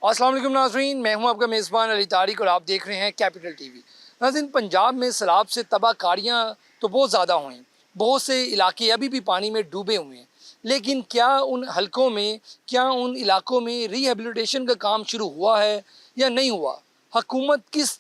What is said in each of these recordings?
अस्सलाम वालेकुम नाज़रीन, मैं हूं आपका मेज़बान अली तारिक और आप देख रहे हैं कैपिटल टीवी। नाज़रीन, पंजाब में सैलाब से तबाहकारियां तो बहुत ज़्यादा हुई, बहुत से इलाके अभी भी पानी में डूबे हुए हैं। लेकिन क्या उन हलकों में, क्या उन इलाकों में रिहेबिलिटेशन का काम शुरू हुआ है या नहीं हुआ? हुकूमत किस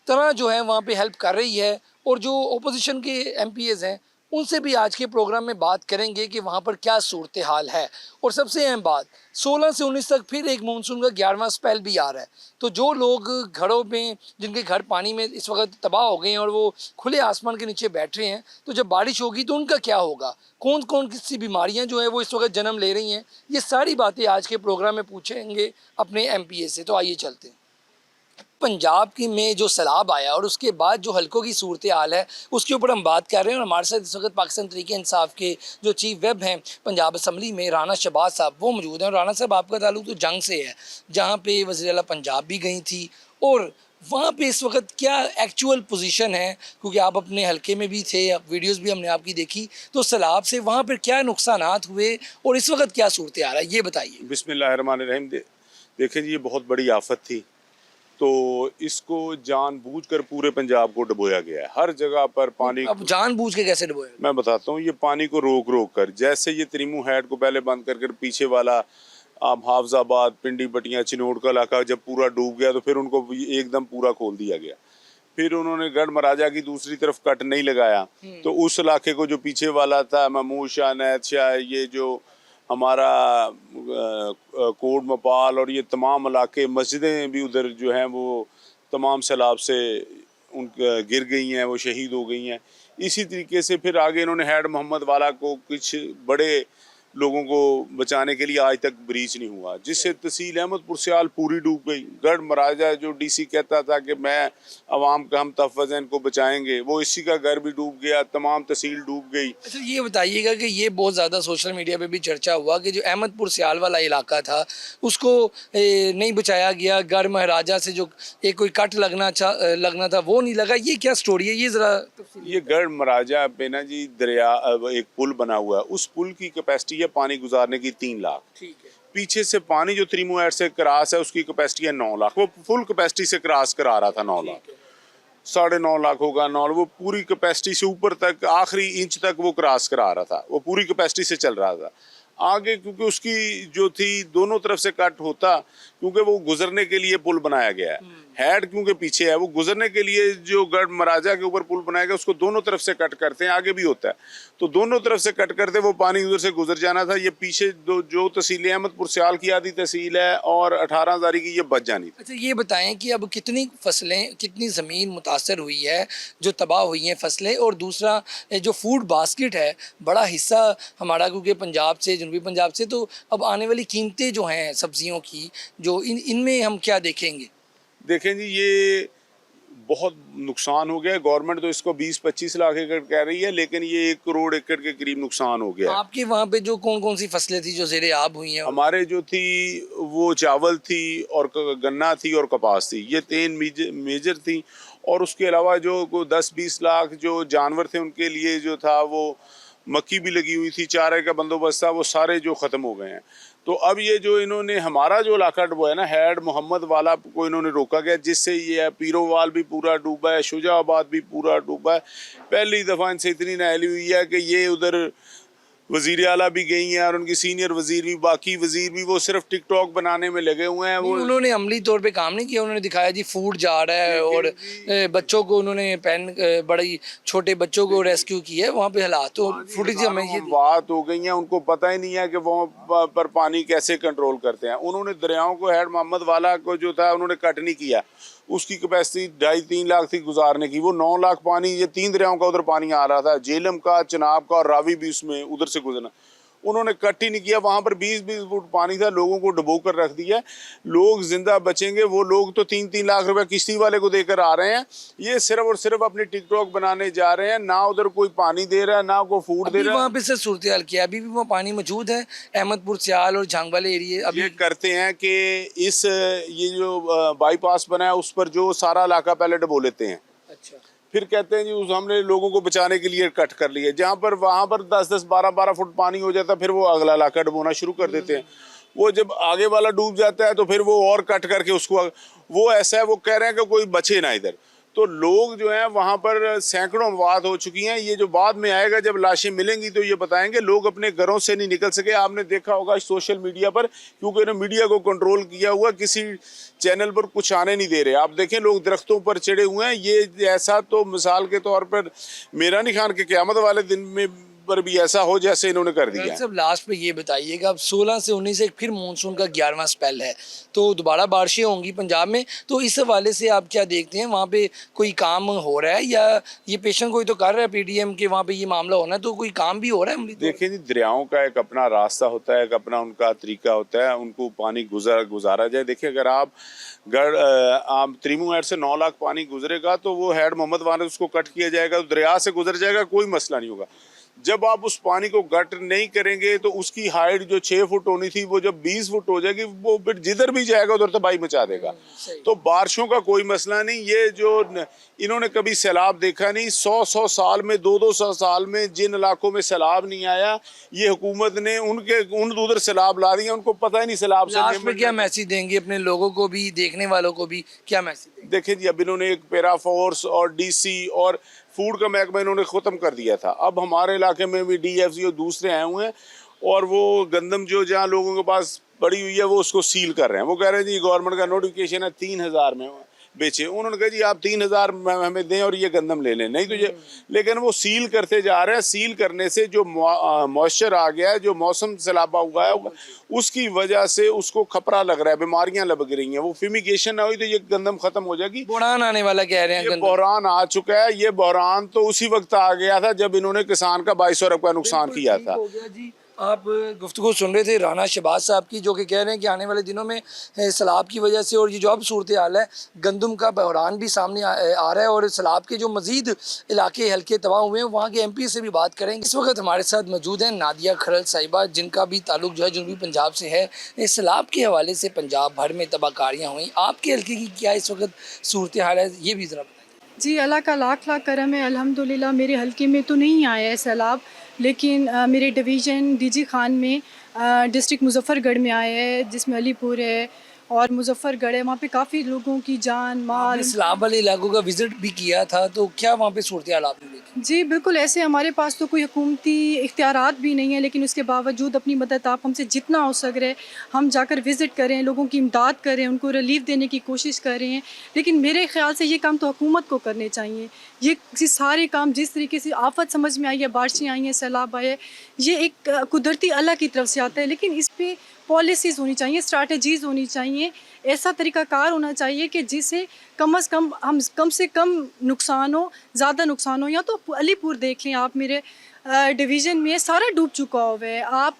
तरह जो है वहाँ पे हेल्प कर रही है, और जो ओपोजिशन के एमपीएज़ हैं उनसे भी आज के प्रोग्राम में बात करेंगे कि वहाँ पर क्या सूरत हाल है। और सबसे अहम बात, 16 से 19 तक फिर एक मानसून का 11वां स्पेल भी आ रहा है। तो जो लोग घरों में, जिनके घर पानी में इस वक्त तबाह हो गए हैं और वो खुले आसमान के नीचे बैठ रहे हैं, तो जब बारिश होगी तो उनका क्या होगा? कौन कौन सी बीमारियाँ जो है वो इस वक्त जन्म ले रही हैं? ये सारी बातें आज के प्रोग्राम में पूछेंगे अपने एमपीए से। तो आइए चलते हैं। पंजाब की में जो सैलाब आया और उसके बाद जो हलकों की सूरत हाल है, उसके ऊपर हम बात कर रहे हैं। और हमारे साथ इस वक्त पाकिस्तान तहरीक इंसाफ के जो चीफ वेब हैं पंजाब असम्बली में, राना शहबाज साहब, वो मौजूद हैं। और राना साहब, आपका ताल्लुक तो जंग से है, जहाँ पे वज़ीर आला पंजाब भी गई थी, और वहाँ पे इस वक्त क्या एक्चुअल पोजीशन है? क्योंकि आप अपने हलके में भी थे, वीडियोस भी हमने आपकी देखी, तो सैलाब से वहाँ पर क्या नुकसानात हुए और इस वक्त क्या सूरत हाल है, ये बताइए। बिस्मिल्लाहिर्रहमानिर्रहीम। देखें जी, ये बहुत बड़ी आफत थी, तो इसको जानबूझकर पूरे पंजाब को डुबोया गया है। हर जगह पर पानी, अब जानबूझ के कैसे डुबोया? मैं बताता हूँ, ये पानी को रोक रोक कर, जैसे ये त्रिमू हैड को पहले बंद कर पीछे वाला आप हाफजाबाद, पिंडी, बटियाँ, चिनोड़ का इलाका जब पूरा डूब गया तो फिर उनको एकदम पूरा खोल दिया गया। फिर उन्होंने गढ़ महाराजा की दूसरी तरफ कट नहीं लगाया, तो उस इलाके को जो पीछे वाला था, महमूद शाह, नैत शाह, ये जो हमारा कोट मपाल और ये तमाम इलाके, मस्जिदें भी उधर जो हैं वो तमाम सैलाब से उन गिर गई हैं, वो शहीद हो गई हैं। इसी तरीके से फिर आगे इन्होंने हैड मोहम्मद वाला को कुछ बड़े लोगों को बचाने के लिए आज तक ब्रीच नहीं हुआ, जिससे तहसील अहमदपुर स्याल पूरी डूब गई। गढ़ महाराजा जो डीसी कहता था कि मैं अवाम का हम तहफ़्फ़ुज़ है, इनको बचाएंगे, वो इसी का घर भी डूब गया, तमाम तहसील डूब गई। अच्छा, ये बताइएगा कि ये बहुत ज़्यादा सोशल मीडिया पे भी चर्चा हुआ कि जो अहमदपुर स्याल वाला इलाका था उसको नहीं बचाया गया, गढ़ महाराजा से जो एक कोई कट लगना था वो नहीं लगा। ये क्या स्टोरी है, ये ज़रा ये गढ़ महाराजा पे ना जी दरिया, एक पुल बना हुआ है, उस पुल की कैपेसिटी है पानी गुजारने की 3 लाख। ठीक है। पीछे से पानी जो त्रिमू एड से क्रॉस है उसकी कैपेसिटी है 9 लाख। वो फुल कैपेसिटी से क्रॉस करा रहा था 9 लाख, 9.5 लाख होगा 9, वो पूरी कैपेसिटी से ऊपर तक, आखिरी इंच तक वो क्रॉस करा रहा था, वो पूरी कैपेसिटी से चल रहा था। आगे क्योंकि उसकी जो थी दोनों तरफ से कट होता, क्योंकि वो गुजरने के लिए पुल बनाया गया है। हेड क्योंकि पीछे है, वो गुजरने के लिए जो गढ़ महाराजा के ऊपर पुल बनाया गया उसको दोनों तरफ से कट करते हैं, आगे भी होता है, तो दोनों तरफ से कट करते वो पानी उधर से गुजर जाना था। ये पीछे जो तहसील अहमदपुर स्याल की आधी तहसील है और 18 हज़ारी की, ये बच जानी थी। अच्छा, ये बताएं कि अब कितनी फसलें, कितनी ज़मीन मुतासर हुई है, जो तबाह हुई हैं फसलें, और दूसरा जो फूड बास्केट है, बड़ा हिस्सा हमारा क्योंकि पंजाब से, जनूबी पंजाब से, तो अब आने वाली कीमतें जो हैं सब्जियों की, जो इनमें हम क्या देखेंगे? देखें जी, ये बहुत नुकसान हो गया। गवर्नमेंट तो इसको 20-25 लाख एकड़ कह रही है, लेकिन ये 1 करोड़ एकड़ के करीब नुकसान हो गया। आपके वहाँ पे जो कौन कौन सी फसलें थी जो ज़ेरे आब हुई हैं? हमारे जो थी वो चावल थी और गन्ना थी और कपास थी, ये 3 मेजर थी। और उसके अलावा जो 10-20 लाख जो जानवर थे उनके लिए जो था वो मक्की भी लगी हुई थी, चारे का बंदोबस्त था, वो सारे जो ख़त्म हो गए हैं। तो अब ये जो इन्होंने हमारा जो इलाका डुबा है ना, हैड मोहम्मद वाला को इन्होंने रोका गया, जिससे ये है पीरोवाल भी पूरा डूबा है, शुजाबाद भी पूरा डूबा है। पहली दफ़ा इनसे इतनी नाअहली हुई है कि ये उधर वज़ीर आला भी गई हैं और उनकी सीनियर वज़ीर भी, बाकी वज़ीर भी, वो सिर्फ टिकटॉक बनाने में लगे हुए हैं। वो उन्होंने अमली तौर पे काम नहीं किया, उन्होंने दिखाया जी फूड जा रहा है, और बच्चों को उन्होंने बड़े छोटे बच्चों को रेस्क्यू किया है वहाँ पे। हालात तो फुटेज हमें ये बात हो गई है, उनको पता ही नहीं है कि वो पर पानी कैसे कंट्रोल करते हैं। उन्होंने दरियाओं को, हैड मोहम्मद वाला को जो था उन्होंने कट नहीं किया, उसकी कैपेसिटी 2.5-3 लाख थी गुजारने की, वो 9 लाख पानी, ये 3 दरियाओं का उधर पानी आ रहा था, झेलम का, चिनाब का और रावी भी उसमें उधर से गुजरना, उन्होंने कट ही नहीं किया। वहाँ पर 20-20 फुट पानी था, लोगों को डुबो कर रख दिया। लोग जिंदा बचेंगे, वो लोग तो 3-3 लाख रुपए किश्ती वाले को देकर आ रहे हैं। ये सिर्फ और सिर्फ अपनी टिकटॉक बनाने जा रहे हैं, ना उधर कोई पानी दे रहा है, ना कोई फूड दे रहा है। वहाँ पे से सूरत हाल किया, अभी भी वहाँ पानी मौजूद है अहमदपुर स्याल और झांग वाले एरिए? अभी ये करते हैं कि ये जो बाईपास बना है उस पर जो सारा इलाका पहले डुबो लेते हैं, अच्छा, फिर कहते हैं जी उस हमने लोगों को बचाने के लिए कट कर लिए, जहाँ पर वहाँ पर 10-10, 12-12 फुट पानी हो जाता, फिर वो अगला इलाका डुबोना शुरू कर देते हैं। वो जब आगे वाला डूब जाता है तो फिर वो और कट करके उसको, वो ऐसा है, वो कह रहे हैं कि कोई बचे ना इधर। तो लोग जो हैं वहाँ पर सैकड़ों वाद हो चुकी हैं। ये जो बाद में आएगा जब लाशें मिलेंगी तो ये बताएंगे, लोग अपने घरों से नहीं निकल सके। आपने देखा होगा सोशल मीडिया पर, क्योंकि इन्होंने मीडिया को कंट्रोल किया हुआ, किसी चैनल पर कुछ आने नहीं दे रहे। आप देखें लोग दरख्तों पर चढ़े हुए हैं। ये ऐसा तो मिसाल के तौर पर मेरा नहीं ख्याल कि क़यामत वाले दिन में पर भी ऐसा हो जैसे इन्होंने कर दिया है। सब लास्ट पे ये बताइएगा, अब 16 से 19 एक फिर मानसून का 11वां स्पेल है, तो दोबारा बारिशें होंगी पंजाब में, तो इस हवाले से आप क्या देखते हैं? वहाँ पे कोई काम हो रहा है या ये पेशेंट कोई तो कर रहा है पीडीएम के वहाँ पे ये मामला होना है, तो कोई काम भी हो रहा है? देखिए जी, दरियाओं का एक अपना रास्ता होता है, एक अपना उनका तरीका होता है, उनको पानी गुजारा जाए। देखिए अगर आप त्रिमू हेड से 9 लाख पानी गुजरेगा तो वो हेड मोहम्मद वाले उसको कट किया जाएगा, तो दरिया से गुजर जाएगा, कोई मसला नहीं होगा। जब आप उस पानी को गट नहीं करेंगे तो उसकी हाइट जो 6 फुट होनी थी वो जब 20 फुट हो जाएगी, वो फिर जिधर भी जाएगा उधर तबाही मचा देगा। तो बारिशों का कोई मसला नहीं। ये जो इन्होंने कभी सैलाब देखा नहीं, 100 साल में, 200 साल में जिन इलाकों में सैलाब नहीं आया, ये हुकूमत ने उधर सैलाब ला दिया, उनको पता ही नहीं सैलाब से। लास्ट में क्या मैसेज देंगे अपने लोगों को भी, देखने वालों को भी क्या मैसेज देंगे? देखिए जी, अब इन्होंने एक पैरा फोर्स और डीसी और फूड का महकमा इन्होंने ख़त्म कर दिया था। अब हमारे इलाके में भी डीएफसी और दूसरे आए हुए हैं और वो गंदम जो जहाँ लोगों के पास पड़ी हुई है वो उसको सील कर रहे हैं। वो कह रहे हैं जी गवर्नमेंट का नोटिफिकेशन है 3000 में बेचे। उन्होंने कहा जी आप 3000 हमें दें और ये गंदम ले लें, नहीं तो ये, लेकिन वो सील करते जा रहे हैं। सील करने से जो मॉइस्चर आ गया है, जो मौसम सैलाबा हुआ है, उसकी वजह से उसको खतरा लग रहा है, बीमारियां लग रही हैं। वो फ्यूमिगेशन ना हुई तो ये गंदम खत्म हो जाएगी। बहरान आने वाला कह रहे हैं। ये बहरान आ चुका है। ये बहरान तो उसी वक्त आ गया था जब इन्होंने किसान का 2200 अरब का नुकसान किया था। आप गुफ्तगू सुन रहे थे राना शहबाज साहब की, जो कि कह रहे हैं कि आने वाले दिनों में सैलाब की वजह से और ये जो अब सूरत हाल है, गंदम का बहरान भी सामने आ रहा है और सैलाब के जो मजीद इलाके हल्के तबाह हुए हैं, वहाँ के एमपी से भी बात करेंगे। इस वक्त हमारे साथ मौजूद हैं नादिया खरल साहिबा, जिनका भी ताल्लुक जो है जनूबी पंजाब से है। सैलाब के हवाले से पंजाब भर में तबाहकारियाँ हुई, आपके हल्के की क्या इस वक्त सूरत हाल है, ये भी ज़रा बताइए। जी, अल्लाह का लाख लाख करम है, अल्हम्दुलिल्लाह। मेरे हल्के में तो नहीं आया है सैलाब, लेकिन मेरे डिवीज़न डीजी खान में डिस्ट्रिक्ट मुजफ्फरगढ़ में आया है, जिसमें अलीपुर है और मुजफ्फरगढ़ है। वहाँ पे काफ़ी लोगों की जान माल। सैलाब वाले इलाकों का विजिट भी किया था, तो क्या वहाँ पे सूरत हाल आपने देखी? जी बिल्कुल, ऐसे हमारे पास तो कोई हुकूमती इख्तियारात भी नहीं है, लेकिन उसके बावजूद अपनी मदद आप हमसे जितना हो सक रहे हम जाकर विज़िट करें, लोगों की इमदाद करें, उनको रिलीफ देने की कोशिश कर रहे हैं। लेकिन मेरे ख़्याल से ये काम तो हुकूमत को करने चाहिए। ये सारे काम जिस तरीके से आफत समझ में आई है, बारिशें आई हैं, सैलाब आए, ये एक कुदरती अल्लाह की तरफ से आता है, लेकिन इस पर पॉलिसीज़ होनी चाहिए, स्ट्रैटेजीज़ होनी चाहिए, ऐसा तरीक़ाकार होना चाहिए कि जिससे कम से कम नुकसान हो, ज़्यादा नुकसान हो। या तो अलीपुर देख लें आप, मेरे डिवीज़न में सारा डूब चुका हुआ है। आप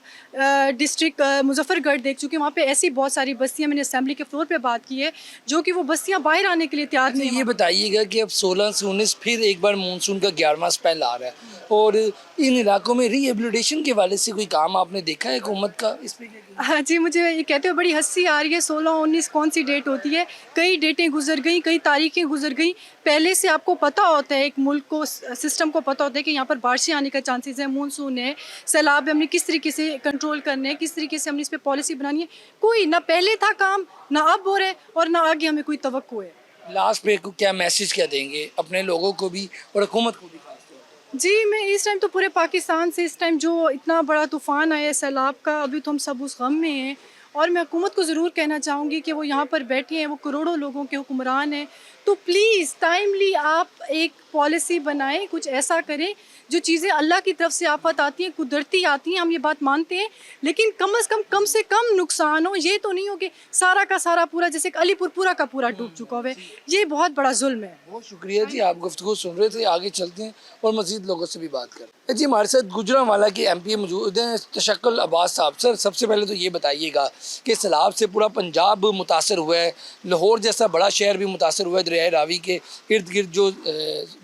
डिस्ट्रिक्ट मुजफ्फरगढ़ देख चुके हैं, वहाँ पे ऐसी बहुत सारी बस्तियाँ, मैंने असेंबली के फ्लोर पे बात की है, जो कि वो बस्तियाँ बाहर आने के लिए तैयार नहीं। ये बताइएगा कि अब 16 से 19 फिर एक बार मानसून का 11वां स्पेल आ रहा है और इन इलाकों में रिहेबिलिटेशन के वाले से कोई काम आपने देखा है हुकूमत का? इस पे हाँ जी, मुझे ये कहते हुए बड़ी हंसी आ रही है। 16-19 कौन सी डेट होती है? कई डेटें गुजर गई, कई तारीखें गुजर गई। पहले से आपको पता होता है, एक मुल्क को, सिस्टम को पता होता है कि यहाँ पर बारिशें आने का चांसेस है, मानसून है, सैलाब है, हमने किस तरीके से कंट्रोल करना है, किस तरीके से हमने इस पर पॉलिसी बनानी है। कोई ना पहले था काम, ना अब हो रहा है और ना आगे हमें कोई तवक्को है। लास्ट पे क्या मैसेज क्या देंगे अपने लोगों को भी और हुकूमत को भी? जी, मैं इस टाइम तो पूरे पाकिस्तान से इस टाइम जो इतना बड़ा तूफ़ान आया है सैलाब का, अभी तो हम सब उस गम में हैं। और मैं हुकूमत को ज़रूर कहना चाहूँगी कि वो यहाँ पर बैठे हैं, वो करोड़ों लोगों के हुक्मरान हैं, तो प्लीज़ टाइमली आप एक पॉलिसी बनाएं, कुछ ऐसा करें जो चीज़ें अल्लाह की तरफ से आफत आती हैं, कुदरती आती हैं, हम ये बात मानते हैं, लेकिन कम से कम नुकसान हो। ये तो नहीं हो कि सारा का सारा पूरा, जैसे अलीपुर पूरा का पूरा डूब चुका है, ये बहुत बड़ा जुल्म है। बहुत शुक्रिया जी, आप गुफ्तगू सुन रहे थे, आगे चलते हैं और मज़ीद लोगों से भी बात करें। जी, हमारे साथ गुजरांवाला के एमपी मौजूद हैं, तशक्कुल अब्बास साहब। सर, सबसे पहले तो ये बताइएगा कि सैलाब से पूरा पंजाब मुतासर हुआ है, लाहौर जैसा बड़ा शहर भी मुतासर हुआ है, दरियाए रावी के इर्द गिर्द जो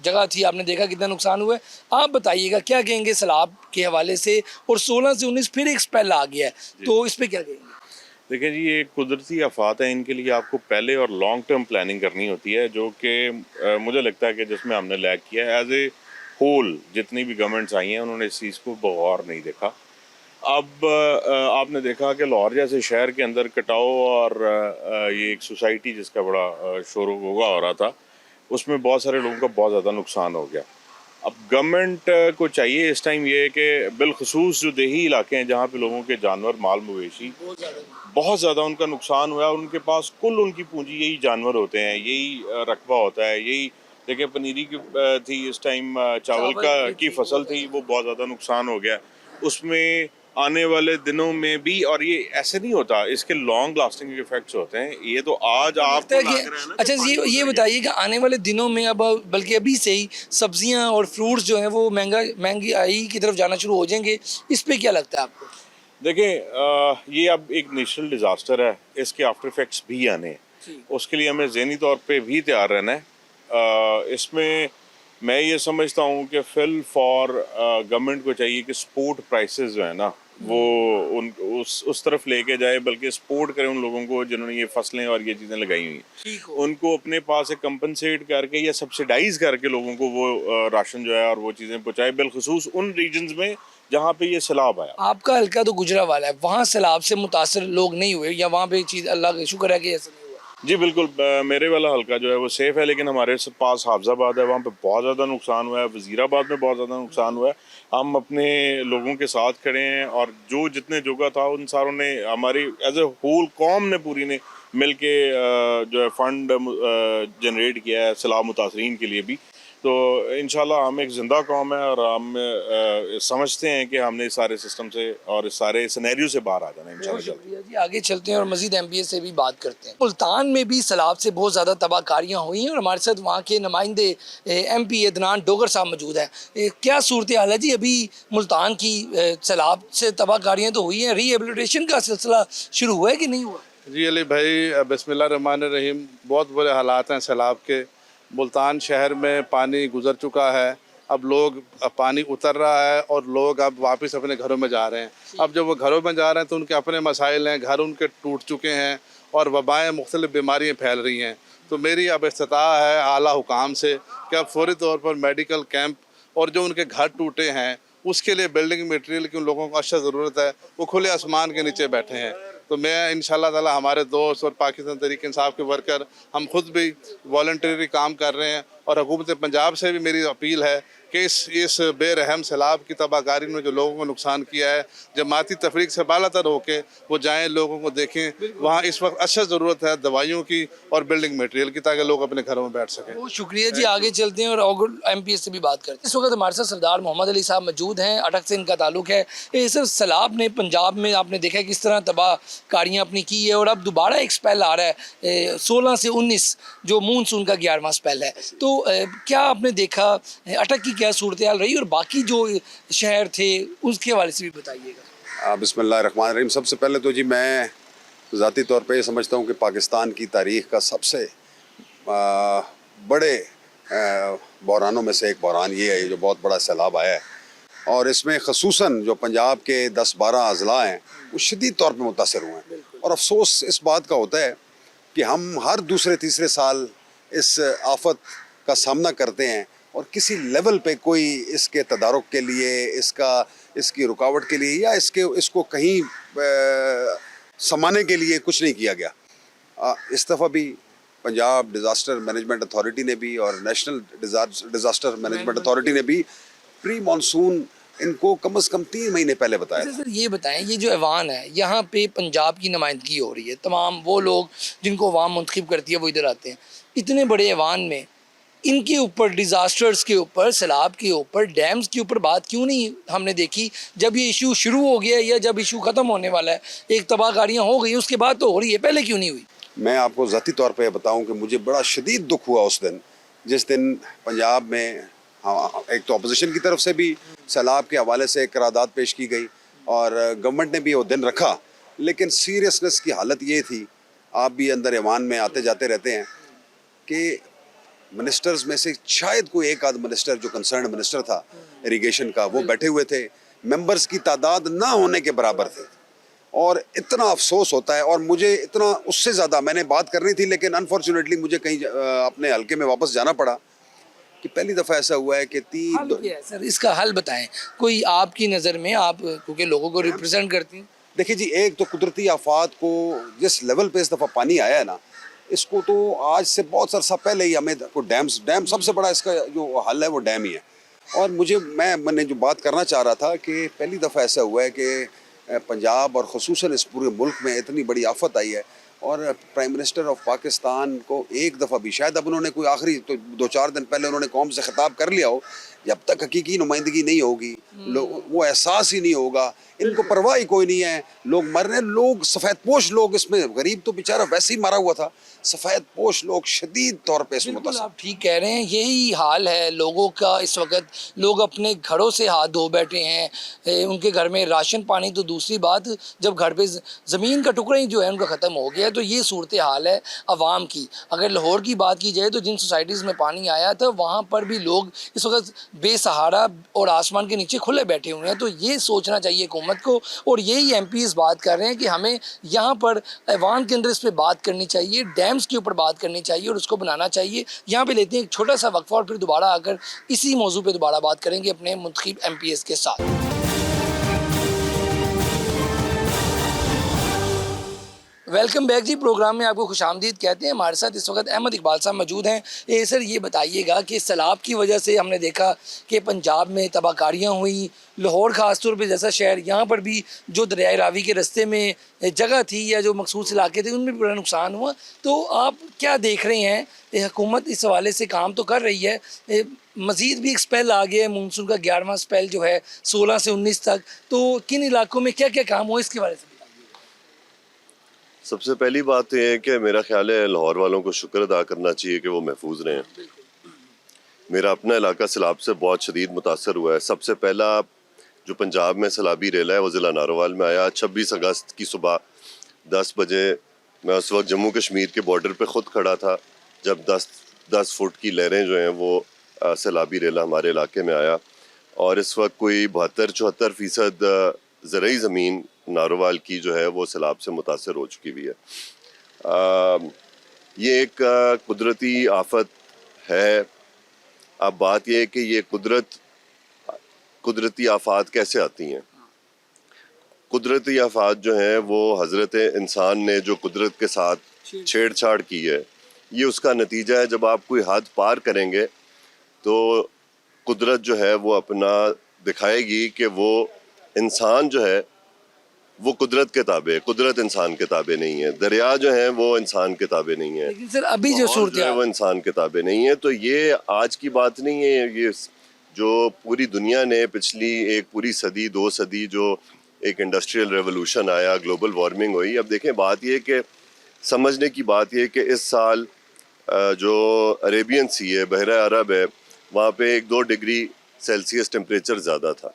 जगह थी आपने देखा कितना नुकसान हुआ है। आप बताइएगा क्या कहेंगे सैलाब के हवाले से, और 16 से 19 फिर एक स्पेल आ गया है, तो इस पर क्या कहेंगे? देखिए जी, ये कुदरती आफात है, इनके लिए आपको पहले और लॉन्ग टर्म प्लानिंग करनी होती है, जो कि मुझे लगता है कि जिसमें हमने लैग किया है। एज ए होल जितनी भी गवर्नमेंट्स आई हैं उन्होंने इस चीज़ को बगौर नहीं देखा। अब आपने देखा कि लाहौर जैसे शहर के अंदर कटाव और ये एक सोसाइटी जिसका बड़ा शोर होगा हो रहा था, उसमें बहुत सारे लोगों का बहुत ज़्यादा नुकसान हो गया। अब गवर्नमेंट को चाहिए इस टाइम ये कि बिलखसूस जो देही इलाके हैं जहाँ पे लोगों के जानवर माल मवेशी बहुत ज़्यादा उनका नुकसान हुआ, और उनके पास कुल उनकी पूंजी यही जानवर होते हैं, यही रकबा होता है, यही देखिए पनीरी की थी इस टाइम, चावल की फसल थी, वो बहुत ज़्यादा नुकसान हो गया उसमें आने वाले दिनों में भी। और ये ऐसे नहीं होता, इसके लॉन्ग लास्टिंग इफेक्ट्स होते हैं। ये तो आज लगता है आपको कि लग रहा है ना अच्छा कि ये बताइए कि आने वाले दिनों में अब बल्कि अभी से ही सब्जियां और फ्रूट्स जो हैं वो महंगाई की तरफ जाना शुरू हो जाएंगे, इस पे क्या लगता है आपको? देखें, ये अब एक नेशनल डिज़ास्टर है, इसके आफ्टर इफेक्ट्स भी आने हैं, उसके लिए हमें ज़हनी तौर पे भी तैयार रहना है। इसमें मैं ये समझता हूँ कि फिल फॉर गवर्नमेंट को चाहिए कि सपोर्ट प्राइसेस जो है ना वो उन उस तरफ लेके जाए, बल्कि सपोर्ट करें उन लोगों को जिन्होंने ये फसलें और ये चीज़ें लगाई हुई हैं, उनको अपने पास एक कंपनसेट करके या सब्सिडाइज करके लोगों को वो राशन जो है और वो चीज़ें पहुँचाए, बिलखसूस उन रीजन्स में जहाँ पे ये सैलाब आया। आपका हल्का तो गुजरा वाला है, वहाँ सैलाब से मुतासर लोग नहीं हुए या वहाँ पे चीज़ अल्लाह का शुक्र है कि ऐसा नहीं हुआ? जी बिल्कुल, मेरे वाला हल्का जो है वो सेफ है, लेकिन हमारे पास हाफजाबाद है, वहाँ पे बहुत ज़्यादा नुकसान हुआ है, वज़ीराबाद में बहुत ज़्यादा नुकसान हुआ है। हम अपने लोगों के साथ खड़े हैं, और जो जितने जोगा था उन सारों ने, हमारी एज ए होल कौम ने पूरी ने मिल के जो है फंड जनरेट किया है सैलाब मुतासरीन के लिए भी। तो इंशाल्लाह हम एक ज़िंदा कौम है, और हम समझते हैं कि हमने इस सारे सिस्टम से और इस सारे सिनेरियो से बाहर आ जाना है बहुत इंशाल्लाह। शुक्रिया जी, आगे चलते हैं और मजीद MBA से भी बात करते हैं। मुल्तान में भी सैलाब से बहुत ज़्यादा तबाहकारियाँ हुई हैं और हमारे साथ वहाँ के नुमाइंदे MP अदनान डोगर साहब मौजूद हैं। क्या सूरत हाल है जी? अभी मुल्तान की सैलाब से तबाहकारियाँ तो हुई हैं, रिहेबिलिटेशन का सिलसिला शुरू हुआ है कि नहीं हुआ? जी अली भाई, बिस्मिल्लाह रहमान रहीम। बहुत बुरे हालात हैं सैलाब के। मुल्तान शहर में पानी गुजर चुका है, अब पानी उतर रहा है और लोग अब वापस अपने घरों में जा रहे हैं। अब जब वो घरों में जा रहे हैं तो उनके अपने मसाइल हैं, घर उनके टूट चुके हैं और वबाएँ मुख्तलिफ़ बीमारियाँ फैल रही हैं। तो मेरी अब इस्तिताअ है आला हुकाम से कि अब फौरी तौर पर मेडिकल कैंप, और जो उनके घर टूटे हैं उसके लिए बिल्डिंग मटेरियल की उन लोगों को अशद ज़रूरत है, वो खुले आसमान के नीचे बैठे हैं। तो मैं इंशाल्लाह ताला, हमारे दोस्त और पाकिस्तान तहरीक इंसाफ के वर्कर, हम खुद भी वॉलंटरी काम कर रहे हैं, और हुकूमत पंजाब से भी मेरी अपील है कि इस बेरहम सैलाब की तबाहकारी में जो लोगों को नुकसान किया है, जमाती तफरीक से बालातर होके वो जाएँ, लोगों को देखें। वहाँ इस वक्त अशद ज़रूरत है दवाइयों की और बिल्डिंग मटेरियल की, ताकि लोग अपने घरों में बैठ सकें। बहुत शुक्रिया जी, आगे चलते हैं और MPA से भी बात करते हैं। इस वक्त हमारे साथ सरदार मोहम्मद अली साहब मौजूद हैं, अटक से इनका ताल्लुक है। सर, सैलाब ने पंजाब में आपने देखा है किस तरह तबाहकारियाँ अपनी की है, और अब दोबारा एक स्पेल आ रहा है 16 से 19 जो मानसून का 11वां स्पेल है। तो क्या आपने देखा, अटक की क्या सूरत हाल रही और बाकी जो शहर थे उसके हवाले से भी बताइएगा। बिस्मिल्लाहिर्रहमानिर्रहीम। सबसे पहले तो जी मैं ज़ाती तौर पे ये समझता हूँ कि पाकिस्तान की तारीख़ का सबसे बड़े बहरानों में से एक बहरान ये है जो बहुत बड़ा सैलाब आया है, और इसमें ख़ुसूसन जो पंजाब के 10-12 अज़ला हैं वो शदीद तौर पे मुतासर हुए हैं। और अफसोस इस बात का होता है कि हम हर दूसरे तीसरे साल इस आफत का सामना करते हैं और किसी लेवल पे कोई इसके तदारुक के लिए, इसकी रुकावट के लिए या इसको कहीं समाने के लिए कुछ नहीं किया गया। इस दफ़ा भी पंजाब डिज़ास्टर मैनेजमेंट अथॉरिटी ने भी और नेशनल डिज़ास्टर मैनेजमेंट अथॉरिटी ने भी प्री मानसून इनको कम से कम 3 महीने पहले बताया था। सर ये बताएं, ये जो ऐवान है यहाँ पे पंजाब की नुमाइंदगी हो रही है, तमाम वो लोग जिनको अवाम मुंतखब करती है वो इधर आते हैं, इतने बड़े ऐवान में इनके ऊपर, डिज़ास्टर्स के ऊपर, सैलाब के ऊपर, डैम्स के ऊपर बात क्यों नहीं हमने देखी? जब ये इशू शुरू हो गया या जब इशू ख़त्म होने वाला है, एक तबाहकारियाँ हो गई, उसके बाद तो हो रही है, पहले क्यों नहीं हुई? मैं आपको ज़ाती तौर पे बताऊं कि मुझे बड़ा शदीद दुख हुआ उस दिन, जिस दिन पंजाब में एक तो अपोजिशन की तरफ से भी सैलाब के हवाले से एक करारदाद पेश की गई और गवर्नमेंट ने भी वो दिन रखा, लेकिन सीरियसनेस की हालत ये थी, आप भी अंदर ऐवान में आते जाते रहते हैं, कि मिनिस्टर्स में से शायद कोई एक आध मिनिस्टर जो कंसर्न मिनिस्टर था इरिगेशन का, वो बैठे हुए थे, मेंबर्स की तादाद ना होने के बराबर थे। और इतना अफसोस होता है, और मुझे इतना, उससे ज़्यादा मैंने बात करनी थी लेकिन अनफॉर्चुनेटली मुझे कहीं अपने हल्के में वापस जाना पड़ा, कि पहली दफ़ा ऐसा हुआ है कि हल क्या है सर, इसका हल बताएं कोई आपकी नज़र में, आप क्योंकि लोगों को रिप्रेजेंट करती हैं। देखिए जी, एक तो कुदरती आफात को जिस लेवल पे इस दफ़ा पानी आया है ना, इसको तो आज से बहुत अरसा पहले ही हमें को डैम सबसे बड़ा इसका जो हल है वो डैम ही है। और मैंने जो बात करना चाह रहा था कि पहली दफ़ा ऐसा हुआ है कि पंजाब और ख़ुसूसन इस पूरे मुल्क में इतनी बड़ी आफत आई है और प्राइम मिनिस्टर ऑफ पाकिस्तान को एक दफ़ा भी, शायद अब उन्होंने कोई आखिरी तो 2-4 दिन पहले उन्होंने कौम से खिताब कर लिया हो, जब तक हकीकी नुमाइंदगी नहीं होगी, वो एहसास ही नहीं होगा, इनको परवाह ही कोई नहीं है, लोग मर रहे हैं, लोग सफ़ेदपोश लोग, इसमें गरीब तो बेचारा वैसे ही मरा हुआ था, सफ़ेदपोश लोग शदीद तौर पे इसमें बिल्कुल मुतासर। आप ठीक कह रहे हैं, यही हाल है लोगों का इस वक्त। लोग अपने घरों से हाथ धो बैठे हैं, उनके घर में राशन पानी तो दूसरी बात, जब घर पे ज़मीन का टुकड़ा ही जो है उनका ख़त्म हो गया है। तो ये सूरत हाल है आवाम की। अगर लाहौर की बात की जाए तो जिन सोसाइटीज़ में पानी आया था वहाँ पर भी लोग इस वक्त बेसहारा और आसमान के नीचे खुले बैठे हुए हैं। तो ये सोचना चाहिए हुकूमत को, और यही MP इस बात कर रहे हैं कि हमें यहाँ पर ऐवान के अंदर इस पर बात करनी चाहिए, डैम्स के ऊपर बात करनी चाहिए और उसको बनाना चाहिए। यहाँ पे लेते हैं एक छोटा सा वक्फा और फिर दोबारा आकर इसी मौजू पे दोबारा बात करेंगे अपने मुंतखब MPs के साथ। वेलकम बैक जी, प्रोग्राम में आपको खुशामदीद कहते हैं। हमारे साथ इस वक्त अहमद इकबाल साहब मौजूद हैं। सर ये बताइएगा कि सैलाब की वजह से हमने देखा कि पंजाब में तबाहकारियाँ हुई, लाहौर ख़ास तौर पे जैसा शहर, यहाँ पर भी जो दरियाए रावी के रास्ते में जगह थी या जो मखसूस इलाके थे उनमें बड़ा नुकसान हुआ। तो आप क्या देख रहे हैं, हुकूमत इस हवाले से काम तो कर रही है, मज़ीद भी एक स्पेल आ गया है मानसून का, 11वां स्पेल जो है 16 से 19 तक, तो किन इलाकों में क्या क्या काम हुआ इसके बारे में? सबसे पहली बात तो ये है कि मेरा ख्याल है लाहौर वालों को शुक्र अदा करना चाहिए कि वो महफूज रहे हैं। मेरा अपना इलाका सैलाब से बहुत शदीद मुतासर हुआ है। सबसे पहला जो पंजाब में सैलाबी रेला है वो ज़िला नारोवाल में आया 26 अगस्त की सुबह 10 बजे। मैं उस वक्त जम्मू कश्मीर के बॉर्डर पे ख़ुद खड़ा था जब 10 फुट की लहरें जो हैं वो सैलाबी रेला हमारे इलाके में आया, और इस वक्त कोई 72-74% ज़रई ज़मीन नारोवाल की जो है वो सैलाब से मुतासर हो चुकी हुई है। ये एक कुदरती आफत है। अब बात यह है कि ये कुदरती आफात कैसे आती हैं। कुदरती आफात जो हैं वो हज़रत इंसान ने जो कुदरत के साथ छेड़छाड़ की है, ये उसका नतीजा है। जब आप कोई हद पार करेंगे तो कुदरत जो है वो अपना दिखाएगी कि वो इंसान जो है वो कुदरत के ताबे है, कुदरत इंसान के ताबे नहीं है। दरिया जो है वो इंसान के ताबे नहीं है, लेकिन सर अभी जो सूरत है वो इंसान के ताबे नहीं है। तो ये आज की बात नहीं है, ये जो पूरी दुनिया ने पिछली एक पूरी सदी 2 सदी जो एक इंडस्ट्रियल रेवोल्यूशन आया, ग्लोबल वार्मिंग हुई। अब देखें, बात ये कि समझने की बात ये कि इस साल जो अरेबियन सी है, बहरा अरब है, वहाँ पे 1-2 डिग्री सेल्सियस टेम्परेचर ज़्यादा था।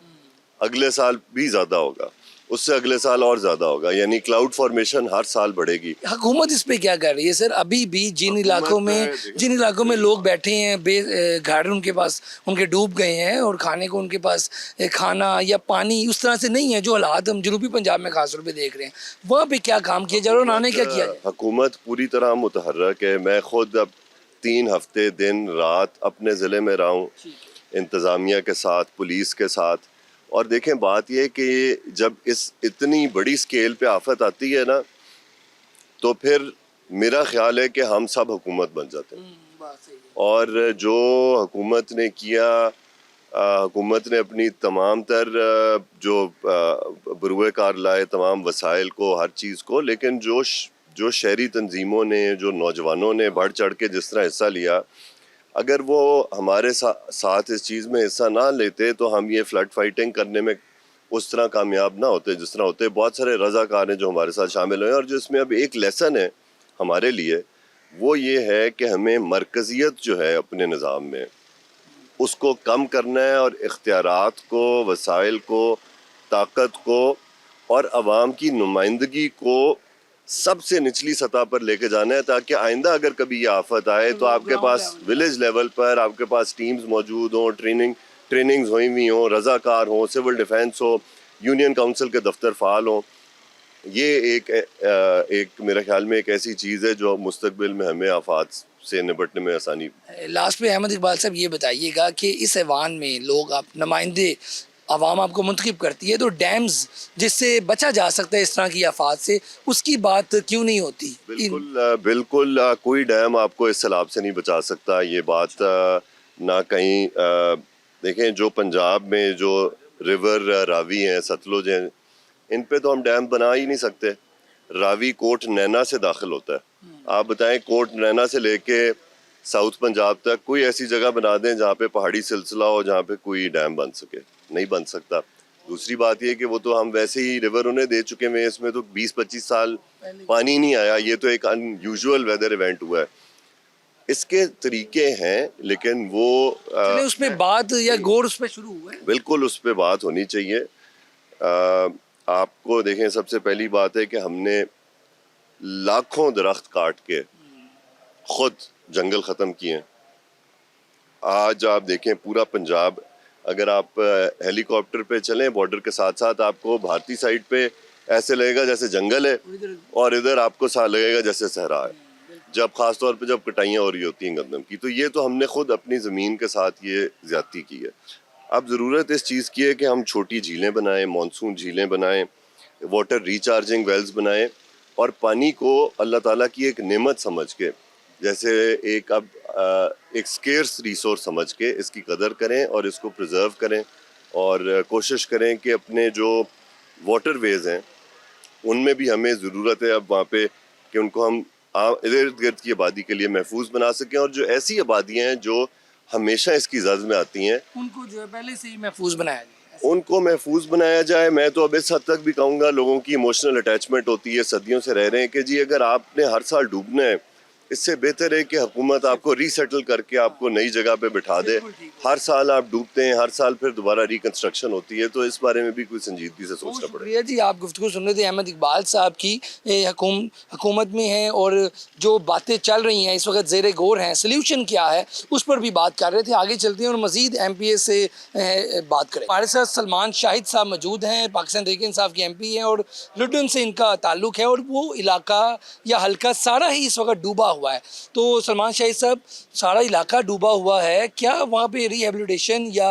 अगले साल भी ज़्यादा होगा, उससे अगले साल और ज़्यादा होगा, यानी क्लाउड फॉर्मेशन हर साल बढ़ेगी। हुकूमत इस पे क्या कर रही है सर? अभी भी जिन इलाकों में लोग बैठे हैं, घर उनके पास उनके डूब गए हैं और खाने को उनके पास खाना या पानी उस तरह से नहीं है, जो हालात हम जनूबी पंजाब में खास तौर पे देख रहे हैं, वहाँ पे क्या काम किया जा रहा है और उन्होंने क्या किया जाए? हुकूमत पूरी तरह मुतहर्रक है। मैं खुद अब 3 हफ्ते दिन रात अपने ज़िले में रहा हूँ, इंतज़ामिया के साथ, पुलिस के साथ। और देखें, बात यह है कि जब इस इतनी बड़ी स्केल पे आफत आती है ना, तो फिर मेरा ख्याल है कि हम सब हुकूमत बन जाते हैं। और जो हुकूमत ने किया, हुकूमत ने अपनी तमाम तर जो बरूए कार लाए, तमाम वसाइल को, हर चीज़ को, लेकिन जो शहरी तंजीमों ने, जो नौजवानों ने बढ़ चढ़ के जिस तरह हिस्सा लिया, अगर वो हमारे साथ इस चीज़ में हिस्सा ना लेते तो हम ये फ्लड फाइटिंग करने में उस तरह कामयाब ना होते जिस तरह होते। बहुत सारे रज़ाकार हैं जो हमारे साथ शामिल हुए, और जो इसमें अब एक लेसन है हमारे लिए, वो ये है कि हमें मरकज़ियत जो है अपने निज़ाम में उसको कम करना है, और इख्तियारात को, वसाइल को, ताकत को और आवाम की नुमाइंदगी को सबसे निचली सतह पर लेके जाना है, ताकि आइंदा अगर कभी ये आफत आए तो आपके पास विलेज लेवल पर आपके पास टीम्स मौजूद हों, ट्रेनिंग्स हुई हुई हों, रज़ाकार हों, सिविल डिफेंस हो, यूनियन काउंसिल के दफ्तर फ़ाल हों, ये एक मेरे ख्याल में एक ऐसी चीज़ है जो मुस्तकबिल में हमें आफात से निपटने में आसानी। लास्ट पे अहमद इकबाल साहब ये बताइएगा कि इस ऐवान में लोग आप नुमाइंदे आवाम आपको मुंतखब करती है, तो डैम्स जिससे बचा जा सकता है इस तरह की आफात से, उसकी बात क्यों नहीं होती? बिल्कुल कोई डैम आपको इस सैलाब से नहीं बचा सकता। ये बात ना कहीं देखें, जो पंजाब में जो रिवर रावी हैं, सतलुज हैं, इन पे तो हम डैम बना ही नहीं सकते। रावी कोट नैना से दाखिल होता है। आप बताएं, कोट नैना से लेके साउथ पंजाब तक कोई ऐसी जगह बना दें जहाँ पे पहाड़ी सिलसिला हो, जहाँ पे कोई डैम बन सके, नहीं बन सकता। दूसरी बात ये कि वो तो हम वैसे ही रिवर उन्हें दे चुके हैं, इसमें तो 20-25 साल पानी नहीं आया। ये तो एक अनयूजुअल वेदर इवेंट हुआ है। इसके तरीके हैं, लेकिन वो उस पे बात या गौर उस पे शुरू हुआ है। बिल्कुल उस पे बात होनी चाहिए। आपको देखें, सबसे पहली बात है कि हमने लाखों दरख्त काट के खुद जंगल ख़त्म किए हैं। आज आप देखें पूरा पंजाब, अगर आप हेलीकॉप्टर पे चलें बॉर्डर के साथ साथ, आपको भारतीय साइड पे ऐसे लगेगा जैसे जंगल है, और इधर आपको सा लगेगा जैसे सहरा है, जब ख़ास तौर पे जब कटाइयाँ हो रही होती हैं गंदम की। तो ये तो हमने खुद अपनी ज़मीन के साथ ये ज़्यादती की है। अब ज़रूरत इस चीज़ की है कि हम छोटी झीलें बनाएं, मानसून झीलें बनाएं, वाटर रिचार्जिंग वेल्स बनाएं, और पानी को अल्लाह ताला की एक नेमत समझ के, जैसे एक स्केर्स रिसोर्स समझ के इसकी कदर करें और इसको प्रिजर्व करें, और कोशिश करें कि अपने जो वाटर वेज हैं उनमें भी हमें ज़रूरत है अब वहाँ पे कि उनको हम इर्द गिर्द की आबादी के लिए महफूज बना सकें। और जो ऐसी आबादियाँ हैं जो हमेशा इसकी जद में आती हैं, उनको जो है पहले से ही महफूज बनाया जाए, उनको महफूज बनाया जाए। मैं तो अब इस हद तक भी कहूँगा, लोगों की इमोशनल अटैचमेंट होती है, सदियों से रह रहे हैं, कि जी अगर आपने हर साल डूबना है, इससे बेहतर है कि हुकूमत आपको रीसेटल करके आपको नई जगह पे बिठा दे। हर साल आप डूबते हैं, हर साल फिर दोबारा रिकंस्ट्रक्शन होती है, तो इस बारे में भी कोई संजीदगी से सोचना पड़ेगा। शुक्रिया जी, आप गुफ्तगू सुन रहे थे अहमद इकबाल साहब की। हुकूमत में हैं और जो बातें चल रही हैं इस वक्त ज़ेरे गौर हैं, सल्यूशन क्या है उस पर भी बात कर रहे थे। आगे चलते हैं और मज़ीद MPA से बात करें। हमारे साथ सलमान शाहिद साहब मौजूद हैं, पाकिस्तान तहरीक इंसाफ के MP हैं और लुटन से इनका ताल्लुक़ है, और वो इलाका या हल्का सारा ही इस वक्त डूबा हुआ है। तो सलमान शाहिद साहब, सारा इलाका डूबा हुआ है, क्या वहाँ पे रिहेबिलिटेशन या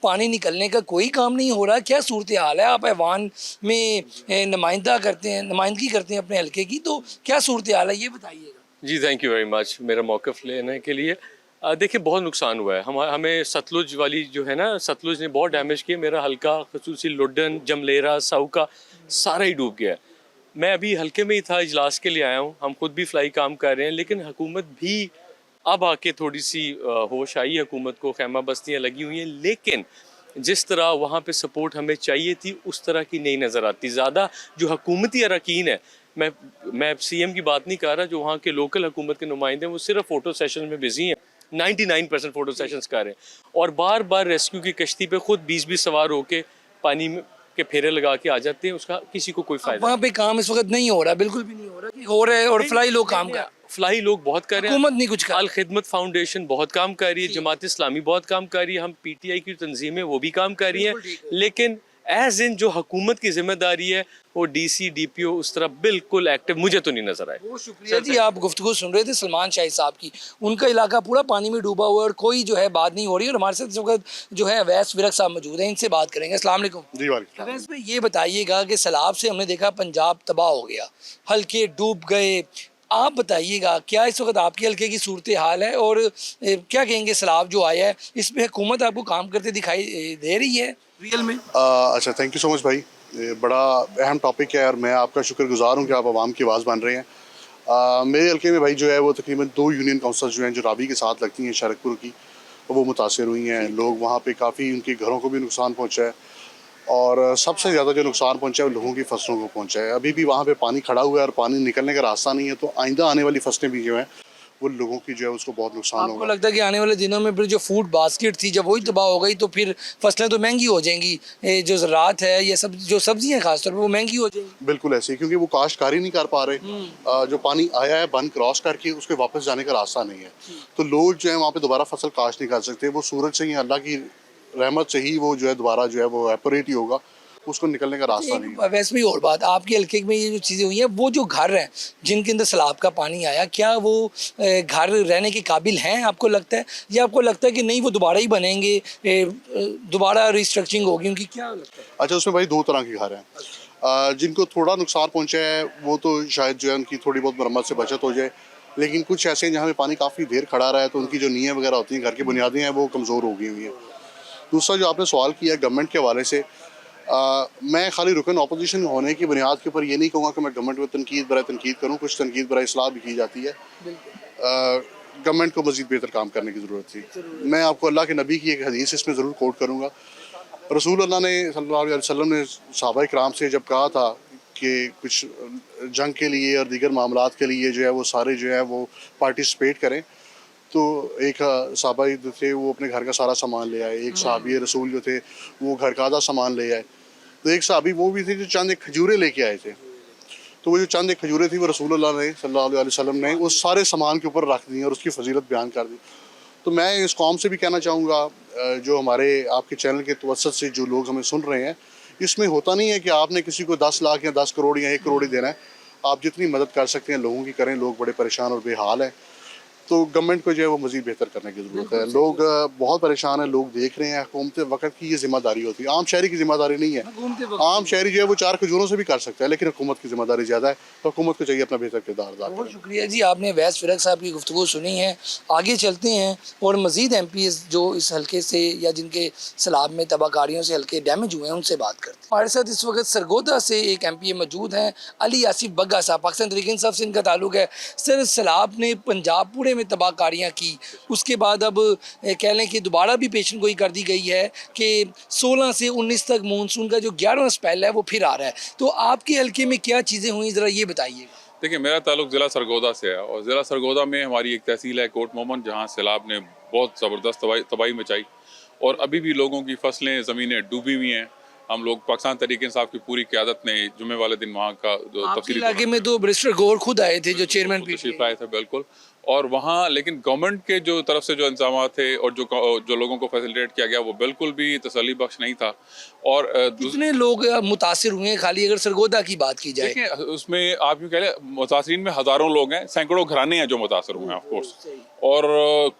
पानी निकलने का कोई काम नहीं हो रहा? क्या सूरत हाल है? आप ऐवान में नुमाइंदगी करते हैं अपने हल्के की, तो क्या सूरत हाल है ये बताइएगा। जी थैंक यू वेरी मच मेरा मौक़िफ़ लेने के लिए। देखिए, बहुत नुकसान हुआ है। हमें सतलुज वाली जो है ना, सतलुज ने बहुत डैमेज किया। मेरा हल्का खसूसी लुडन, जमलेरा, साउका सारा ही डूब गया है। मैं अभी हल्के में ही था, इजलास के लिए आया हूँ। हम खुद भी फ्लाई काम कर रहे हैं, लेकिन हुकूमत भी अब आके थोड़ी सी होश आई है हुकूमत को, खैमा बस्तियाँ लगी हुई हैं, लेकिन जिस तरह वहाँ पे सपोर्ट हमें चाहिए थी उस तरह की नहीं नज़र आती। ज़्यादा जो हुकूमती अरकान है, मैं CM की बात नहीं कर रहा, जो वहाँ के लोकल हुकूमत के नुमाइंदे हैं वो सिर्फ फ़ोटो सेशन में बिजी हैं, 99% फ़ोटो सेशंस कर रहे हैं, और बार बार रेस्क्यू की कश्ती पे खुद 20-20 सवार होके पानी में के फेरे लगा के आ जाते हैं। उसका किसी को कोई फायदा वहाँ पे काम इस वक्त नहीं हो रहा, बिल्कुल भी नहीं हो रहा, कि हो रहा है और फ्लाई लोग काम कर, फ्लाई लोग बहुत कर रहे हैं, हुकूमत नहीं कुछ कर। अल खिदमत फाउंडेशन बहुत काम कर रही है, जमात इस्लामी बहुत काम कर रही है, हम PTI की तंजीमें वो भी काम कर रही हैं, लेकिन एज इन जो हुकूमत की जिम्मेदारी है वो DC DPO उस तरह बिल्कुल एक्टिव मुझे तो नहीं नजर आए। बहुत शुक्रिया जी, आप गुफ्तगू सुन रहे थे सलमान शाहिद साहब की। उनका इलाका पूरा पानी में डूबा हुआ है और कोई जो है बात नहीं हो रही। और हमारे साथ इस वक्त जो है अवैस विरक साहब मौजूद हैं, इनसे बात करेंगे। अस्सलाम वालेकुम जी वालेकुम। अवैस भाई, ये बताइएगा कि सैलाब से हमने देखा पंजाब तबाह हो गया, हल्के डूब गए। आप बताइएगा क्या इस वक्त आपके हल्के की सूरत हाल है, और क्या कहेंगे सैलाब जो आया है इस पर हुकूमत आपको काम करते दिखाई दे रही है रियल में? अच्छा, थैंक यू सो मच भाई, ये बड़ा अहम टॉपिक है और मैं आपका शुक्रगुजार हूँ कि आप आवाम की आवाज़ बन रहे हैं। मेरे हल्के में भाई जो है वो तकरीबन 2 यूनियन काउंसिल जो हैं जो रावी के साथ लगती हैं शरकपुर की, वो मुतासर हुई हैं। लोग वहाँ पे काफ़ी, उनके घरों को भी नुकसान पहुँचा है, और सबसे ज़्यादा जो नुकसान पहुँचा है वो लोगों की फसलों को पहुँचा है। अभी भी वहाँ पे पानी खड़ा हुआ है और पानी निकलने का रास्ता नहीं है, तो आइंदा आने वाली फसलें भी जो हैं वो लोगों की जो है उसको बहुत नुकसान आपको होगा। लगता है कि आने वाले दिनों में फिर जो फूड बास्केट थी जब वही तबाह हो गई तो फिर फसलें तो महंगी हो जाएंगी, जो ज़राअत है ये सब जो सब्जियां खासतौर पर वो महंगी हो जाएंगी? बिल्कुल ऐसे ही, क्योंकि वो काश्तकारी नहीं कर पा रहे। जो पानी आया है बंद क्रॉस करके उसके वापस जाने का रास्ता नहीं है, तो लोग जो है वहाँ पे दोबारा फसल काश्त नहीं कर सकते। वो सूरज से ही, अल्लाह की रहमत से ही वो जो है दोबारा जो है वो एपोरेट ही होगा। उसको निकलने का रास्ता नहीं है। एक वैसे भी और बात, आपके हल्के में ये जो चीज़ें हुई हैं, वो जो घर हैं जिनके अंदर सैलाब का पानी आया, क्या वो घर रहने के काबिल हैं आपको लगता है, या आपको लगता है कि नहीं वो दोबारा ही बनेंगे, दोबारा रिस्ट्रक्चरिंग होगी उनकी, क्या लगता है? अच्छा, उसमें भाई दो तरह के घर हैं। जिनको थोड़ा नुकसान पहुंचा है वो तो शायद जो है उनकी थोड़ी बहुत मरम्मत से बचत हो जाए, लेकिन कुछ ऐसे हैं जहाँ पे पानी काफ़ी देर खड़ा रहा है तो उनकी जो नींवें वगैरह होती हैं, घर की बुनियादें हैं, वो कमज़ोर हो गई हुई हैं। दूसरा जो आपने सवाल किया गवर्नमेंट के हवाले से, मैं खाली रुकन अपोजिशन होने की बुनियाद के ऊपर ये नहीं कहूँगा कि मैं गवर्नमेंट को तनकीद बराए तनकीद करूँ, कुछ तनकीद बराए इस्लाह भी की जाती है। गवर्नमेंट को मज़ीद बेहतर काम करने की ज़रूरत थी। मैं आपको अल्लाह के नबी की एक हदीस इसमें ज़रूर कोट करूँगा। रसूल अल्लाह ने सल्लल्लाहु अलैहि वसल्लम ने सहाबा इकराम से जब कहा था कि कुछ जंग के लिए और दीगर मामलात के लिए जो है वो सारे जो है वो पार्टिसिपेट करें, तो एक सहाबा जो थे वो अपने घर का सारा सामान ले आए, एक सहाबी रसूल जो थे वो घर का आधा सामान ले आए, तो एक सहाबी वो भी थे जो चंद एक खजूरें लेके आए थे। तो वो जो चंद एक खजूरें थी वो रसूल अल्लाह ने सल्लल्लाहु अलैहि वसल्लम ने उस सारे सामान के ऊपर रख दी और उसकी फजीलत बयान कर दी। तो मैं इस कौम से भी कहना चाहूँगा, जो हमारे आपके चैनल के तवज्जुह से जो लोग हमें सुन रहे हैं, इसमें होता नहीं है कि आपने किसी को 10 लाख या 10 करोड़ या 1 करोड़ ही देना है। आप जितनी मदद कर सकते हैं लोगों की करें। लोग बड़े परेशान और बेहाल हैं, तो गवर्नमेंट को जो है वो मज़ीद बेहतर करने की ज़रूरत है। लोग बहुत परेशान हैं, लोग देख रहे हैं। हुकूमत वक्त की ये जिम्मेदारी होती है, आम शहरी की जिम्मेदारी नहीं है। आम शहरी जो है वो 4 खजूरों से भी कर सकता है, लेकिन हुकूमत की जिम्मेदारी ज़्यादा है, तो हुकूमत को चाहिए अपना बेहतर किरदार अदा बहुत करें। शुक्रिया जी, आपने वैस फ़िरक साहब की गुफ्तगू सुनी है। आगे चलते हैं और मज़ीद MPs जो इस हल्के से या जिनके सैलाब में तबाहकारियों से हल्के डैमेज हुए हैं उनसे बात करते हैं। हमारे साथ इस वक्त सरगोदा से एक MPA मौजूद हैं, अली आसिफ बग्गा साहब। पाकिस्तान तहरीक इंसाफ से इनका ताल्लुक है। सर, सैलाब ने पंजाब पूरे में तबाहकारियाँ की, उसके बाद अब कह लें कि दोबारा भी पेशन गोई कर दी गई है कि 16 से 19 तक मानसून का जो 11वां स्पेल है वो फिर आ रहा है। तो आपके हल्के में क्या चीज़ें हुई, ज़रा ये बताइए। देखिए, मेरा ताल्लुक ज़िला सरगोदा से है और ज़िला सरगोदा में हमारी एक तहसील है कोट मोहम्मद, जहाँ सैलाब ने बहुत ज़बरदस्त तबाही मचाई और अभी भी लोगों की फसलें, ज़मीनें डूबी हुई हैं। हम लोग पाकिस्तान तहरीक इंसाफ की पूरी क़यादत ने जुम्मे वाले दिन वहाँ का आपके इलाके में तो बैरिस्टर गौर खुद आए थे, जो चेयरमैन तशरीफ लाए थे, बिल्कुल। और वहाँ लेकिन गवर्नमेंट के जो तरफ से जो इंतजाम थे और जो लोगों को फैसिलिटेट किया गया वो बिल्कुल भी तसल्ली बख्श नहीं था। और कितने लोग मुतासिर हुए हैं, खाली अगर सरगोदा की बात की जाए? देखिए, उसमें आप यूँ कह लें मुतासरीन में हज़ारों लोग हैं, सैकड़ों घराने हैं जो मुतासर हुए हैं ऑफ कोर्स, और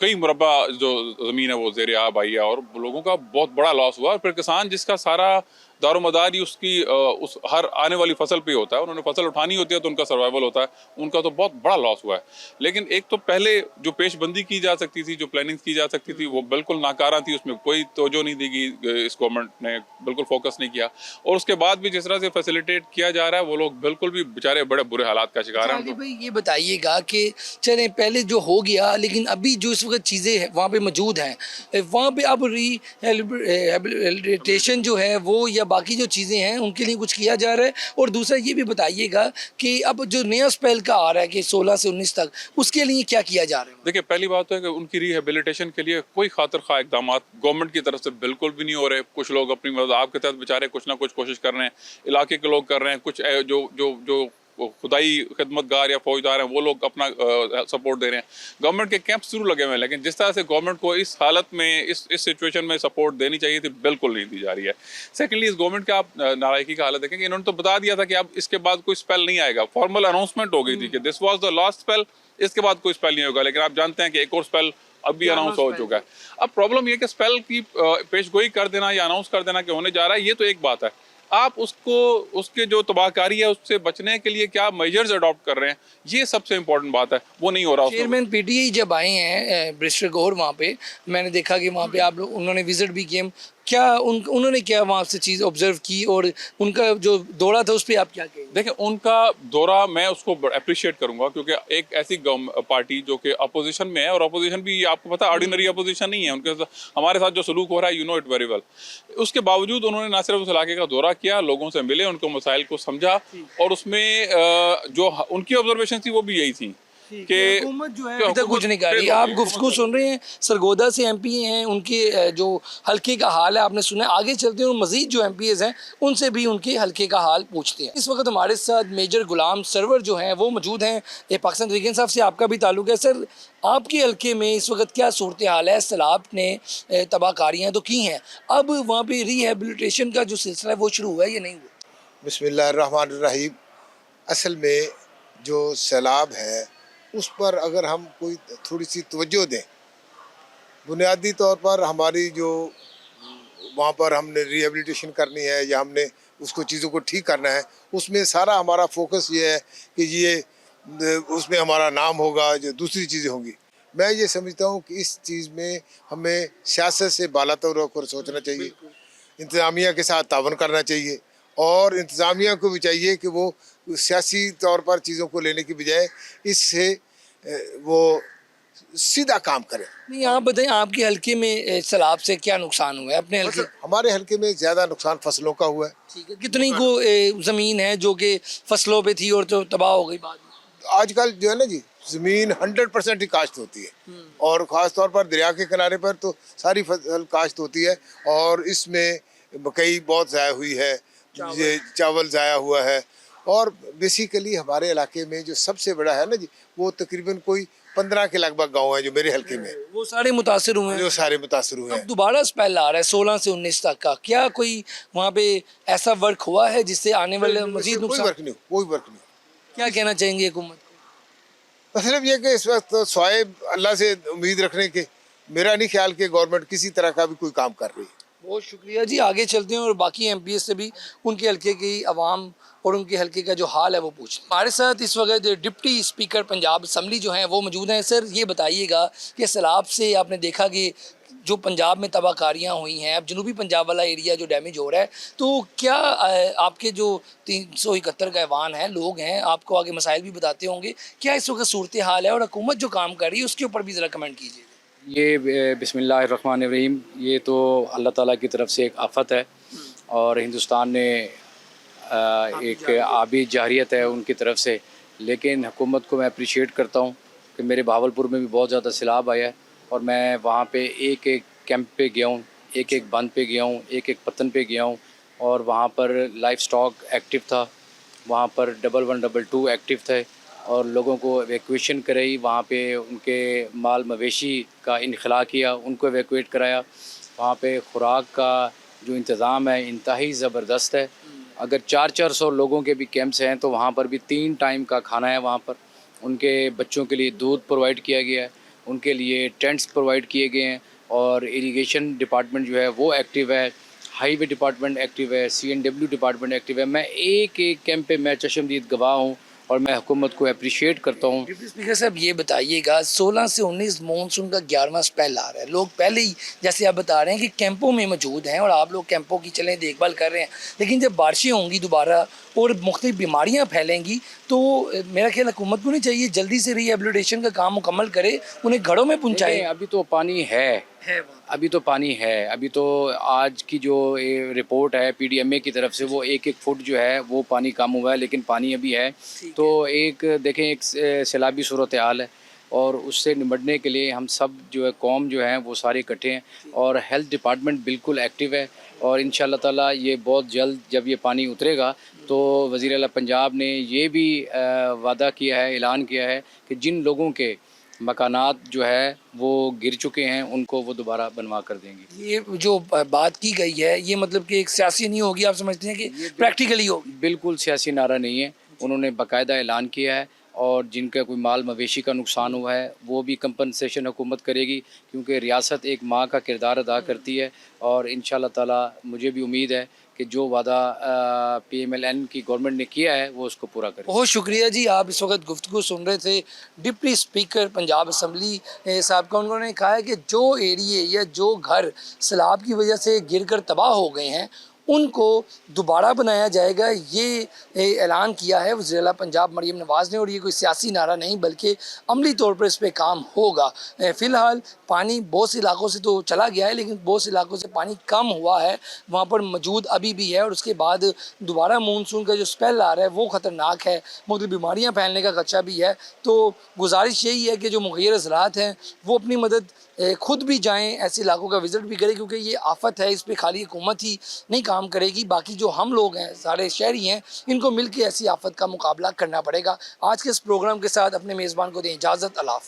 कई मुरब्बा जो ज़मीन है वो ज़ेर आब आई है और लोगों का बहुत बड़ा लॉस हुआ। और फिर किसान जिसका सारा दारोमदार ही उसकी उस हर आने वाली फसल पे होता है, उन्होंने फसल उठानी होती है तो उनका सर्वाइवल होता है, उनका तो बहुत बड़ा लॉस हुआ है। लेकिन एक तो पहले जो पेशबंदी की जा सकती थी, जो प्लानिंग की जा सकती थी, वो बिल्कुल नाकारा थी, उसमें कोई तवज्जो नहीं दी गई, इस गवर्नमेंट ने बिल्कुल फोकस नहीं किया। और उसके बाद भी जिस तरह से फैसिलिटेट किया जा रहा है, वो लोग बिल्कुल भी बेचारे बड़े बुरे हालात का शिकार हैं। भाई ये बताइएगा कि चलें पहले जो हो गया, लेकिन अभी जो इस वक्त चीज़ें वहाँ पे मौजूद हैं, वहाँ पे अब रिहेबिलिटेशन जो है वो या बाकी जो चीज़ें हैं उनके लिए कुछ किया जा रहा है? और दूसरा ये भी बताइएगा कि अब जो नया स्पेल का आ रहा है कि 16 से 19 तक, उसके लिए क्या किया जा रहा है? देखिए, पहली बात तो है कि उनकी रिहेबिलिटेशन के लिए कोई खातिर खा इकदाम गवर्नमेंट की तरफ से बिल्कुल भी नहीं हो रहे। कुछ लोग अपनी मदद आपके तहत बेचारे कुछ ना कुछ कोशिश कर रहे हैं, इलाके के लोग कर रहे हैं, कुछ जो खुदाई खिदमतगार या फौजदार हैं वो लोग अपना सपोर्ट दे रहे हैं। गवर्नमेंट के कैंप्स जरूर लगे हुए हैं, लेकिन जिस तरह से गवर्नमेंट को इस हालत में इस सिचुएशन में सपोर्ट देनी चाहिए थी, बिल्कुल नहीं दी जा रही है। सेकेंडली, इस गवर्नमेंट के आप नाराज़गी का हालत देखेंगे, इन्होंने तो बता दिया था कि अब इसके बाद कोई स्पेल नहीं आएगा। फॉर्मल अनाउंसमेंट हो गई थी कि this was the last spell, इसके बाद कोई स्पेल नहीं होगा। लेकिन आप जानते हैं कि एक और स्पेल अब भी अनाउंस हो चुका है। अब प्रॉब्लम ये कि स्पेल की पेशगोई कर देना या अनाउंस कर देना कि होने जा रहा है, ये तो एक बात है। आप उसको उसके जो तबाहकारी है उससे बचने के लिए क्या मेजर्स अडॉप्ट कर रहे हैं, ये सबसे इंपॉर्टेंट बात है, वो नहीं हो रहा। चेयरमैन PTI जब आए हैं बैरिस्टर गौर, वहाँ पे मैंने देखा कि वहाँ पे आप लोग उन्होंने विजिट भी किया। क्या उन्होंने क्या वहाँ से चीज़ ऑब्जर्व की और उनका जो दौरा था उस पर आप क्या कहेंगे? देखिए, उनका दौरा मैं उसको अप्रिशिएट करूंगा, क्योंकि एक ऐसी पार्टी जो कि अपोजिशन में है, और अपोजिशन भी आपको पता है ऑर्डिनरी अपोजिशन नहीं है, उनके हमारे साथ जो सलूक हो रहा है you know it very well. उसके बावजूद उन्होंने ना सिर्फ उस इलाके का दौरा किया, लोगों से मिले, उनको मसाइल को समझा, और उसमें जो उनकी ऑब्जर्वेशन थी वो भी यही थी कि हुकूमत जो है अभी तक कुछ नहीं कर रही। आप गुफ्तगू सुन रहे हैं, सरगोदा से एमपी हैं, उनके जो हल्के का हाल है आपने सुना है। आगे चलते हैं और मजीद जो एमपीज़ हैं उनसे भी उनके हल्के का हाल पूछते हैं। इस वक्त हमारे साथ मेजर गुलाम सरवर जो हैं वो मौजूद हैं। ये पाकिस्तान तहरीक इंसाफ से आपका भी ताल्लुक है। सर, आपके हल्के में इस वक्त क्या सूरत हाल है? सैलाब ने तबाहकारियाँ तो की हैं, अब वहाँ पे रिहेबिलिटेशन का जो सिलसिला है वो शुरू हुआ है या नहीं हुआ? बिस्मिल्लाहिर्रहमानिर्रहीम। असल में जो सैलाब है उस पर अगर हम कोई थोड़ी सी तवज्जो दें, बुनियादी तौर पर हमारी जो वहाँ पर हमने रिहेबिलिटेशन करनी है या हमने उसको चीज़ों को ठीक करना है, उसमें सारा हमारा फोकस ये है कि ये उसमें हमारा नाम होगा, जो दूसरी चीज़ें होंगी। मैं ये समझता हूँ कि इस चीज़ में हमें सियासत से बालातर होकर सोचना चाहिए, इंतज़ामिया के साथ तावन करना चाहिए और इंतज़ामिया को भी चाहिए कि वो सियासी तौर पर चीज़ों को लेने की बजाय इससे वो सीधा काम करें। नहीं, आप बताएं आपके हल्के में सैलाब से क्या नुकसान हुआ है अपने हल्के? हमारे हल्के में ज़्यादा नुकसान फसलों का हुआ है। ठीक है, कितनी को ज़मीन है जो कि फसलों पे थी और तो तबाह हो गई बाद में? आजकल जो है ना जी, ज़मीन 100% ही काश्त होती है और ख़ास तौर पर दरिया के किनारे पर तो सारी फसल काश्त होती है और इसमें मकई बहुत ज़ाया हुई है, ये चावल ज़ाया हुआ है। और बेसिकली हमारे इलाके में जो सबसे बड़ा है ना जी, वो तकरीबन कोई 15 के लगभग गांव है जो मेरे हल्के में, वो सारे मुतासिर हुए हैं। जो सारे मुतासर हुए अब हैं। दोबारा स्पेल आ रहा है 16 से 19 तक का, क्या कोई वहाँ पे ऐसा वर्क हुआ है जिससे आने वाले मजीद कोई नुकसान? वर्क नहीं, कोई वर्क नहीं। क्या कहना चाहेंगे हुकूमत को? सिर्फ ये कि इस वक्त स्वाए अल्लाह से उम्मीद रखने के, मेरा नहीं ख्याल कि गवर्नमेंट किसी तरह का भी कोई काम कर रही है। बहुत शुक्रिया जी। आगे चलते हैं और बाकी एमपीएस से भी उनके हल्के की आवाम और उनके हल्के का जो हाल है वो पूछते हैं। हमारे साथ इस वक्त डिप्टी स्पीकर पंजाब असम्बली जो हैं वो मौजूद हैं। सर, ये बताइएगा कि सैलाब से आपने देखा कि जो पंजाब में तबाहकारियाँ हुई हैं, अब जनूबी पंजाब वाला एरिया जो डैमेज हो रहा है, तो क्या आपके जो 371 का ऐवान है, लोग हैं, आपको आगे मसाइल भी बताते होंगे, क्या इस वक्त सूरत हाल है और हुकूमत जो काम कर रही है उसके ऊपर भी ज़रा कमेंट कीजिए। ये बिस्मिल्लाहिर्रहमानिर्रहीम, ये तो अल्लाह ताला की तरफ से एक आफत है और हिंदुस्तान ने एक आबी जारियत है उनकी तरफ से। लेकिन हुकूमत को मैं अप्रिशिएट करता हूँ कि मेरे बहावलपुर में भी बहुत ज़्यादा सैलाब आया है और मैं वहाँ पे एक एक कैंप पे गया हूँ, एक एक बंद पे गया हूँ, एक एक पत्तन पे गया हूँ और वहाँ पर लाइफ स्टॉक एक्टिव था, वहाँ पर 1112 एक्टिव थे और लोगों को एवैक्यूएशन कराई, वहाँ पे उनके माल मवेशी का इनखला किया, उनको एवैक्यूएट कराया। वहाँ पे खुराक का जो इंतज़ाम है इंतहाई ज़बरदस्त है। अगर 400 लोगों के भी कैंप्स हैं तो वहाँ पर भी 3 टाइम का खाना है। वहाँ पर उनके बच्चों के लिए दूध प्रोवाइड किया गया है, उनके लिए टेंट्स प्रोवाइड किए गए हैं और इरिगेशन डिपार्टमेंट जो है वो एक्टिव है, हाईवे डिपार्टमेंट एक्टिव है, CNW डिपार्टमेंट एक्टिव है। मैं एक एक कैंप पे मैं चश्मदीद गवाह हूँ और मैं हुकूमत को अप्रिशिएट करता हूँ। डिप्टी स्पीकर साहब, ये बताइएगा 16 से 19 मानसून का 11वां स्पेल आ रहा है, लोग पहले ही जैसे आप बता रहे हैं कि कैंपों में मौजूद हैं और आप लोग कैंपों की चलें देखभाल कर रहे हैं, लेकिन जब बारिशें होंगी दोबारा और मुख्तलिफ बीमारियाँ फैलेंगी तो मेरा ख्याल हुकूमत को नहीं चाहिए जल्दी से रिहेबिलिटेशन का काम मुकम्मल करे, उन्हें घरों में पहुँचाए। अभी तो पानी है, अभी तो पानी है। अभी तो आज की जो रिपोर्ट है PDMA की तरफ से वो एक फुट जो है वो पानी कम हुआ है, लेकिन पानी अभी है। तो एक देखें, एक सैलाबी सूरत हाल है और उससे निपटने के लिए हम सब जो है कौम जो है वो सारे इकट्ठे हैं और हेल्थ डिपार्टमेंट बिल्कुल एक्टिव है और इंशाल्लाह ताला ये बहुत जल्द जब ये पानी उतरेगा तो वज़ीर आला पंजाब ने ये भी वादा किया है, ऐलान किया है कि जिन लोगों के मकानात जो है वो गिर चुके हैं उनको वो दोबारा बनवा कर देंगे। ये जो बात की गई है ये मतलब कि एक सियासी नहीं होगी, आप समझते हैं कि प्रैक्टिकली होगी? बिल्कुल सियासी नारा नहीं है, उन्होंने बाकायदा ऐलान किया है और जिनका कोई माल मवेशी का नुकसान हुआ है वो भी कंपनसेशन हुकूमत करेगी, क्योंकि रियासत एक माँ का किरदार अदा करती है और इंशाल्लाह ताला मुझे भी उम्मीद है कि जो वादा PMLN की गवर्नमेंट ने किया है वो उसको पूरा करे। बहुत शुक्रिया जी। आप इस वक्त गुफ्तगू सुन रहे थे डिप्टी स्पीकर पंजाब असम्बली साहब का। उन्होंने कहा है कि जो एरिए या जो घर सैलाब की वजह से गिर कर तबाह हो गए हैं उनको दोबारा बनाया जाएगा, ये ऐलान किया है वज़ीर आला पंजाब मरीम नवाज़ ने। और ये कोई सियासी नारा नहीं बल्कि अमली तौर पर इस पर काम होगा। फ़िलहाल पानी बहुत से इलाकों से तो चला गया है, लेकिन बहुत से इलाकों से पानी कम हुआ है, वहाँ पर मौजूद अभी भी है। और उसके बाद दोबारा मानसून का जो स्पेल आ रहा है वो ख़तरनाक है, मुख्तलिफ बीमारियाँ फैलने का खदशा भी है। तो गुजारिश यही है कि जो मुग़य्यर ज़राअत हैं वो अपनी मदद खुद भी जाएं, ऐसे इलाकों का विज़िट भी करें, क्योंकि ये आफत है, इस पर खाली हुकूमत ही नहीं काम करेगी, बाकी जो हम लोग हैं, सारे शहरी हैं, इनको मिल के ऐसी आफत का मुकाबला करना पड़ेगा। आज के इस प्रोग्राम के साथ अपने मेज़बान को दें इजाज़त। अल्लाह हाफ़िज़।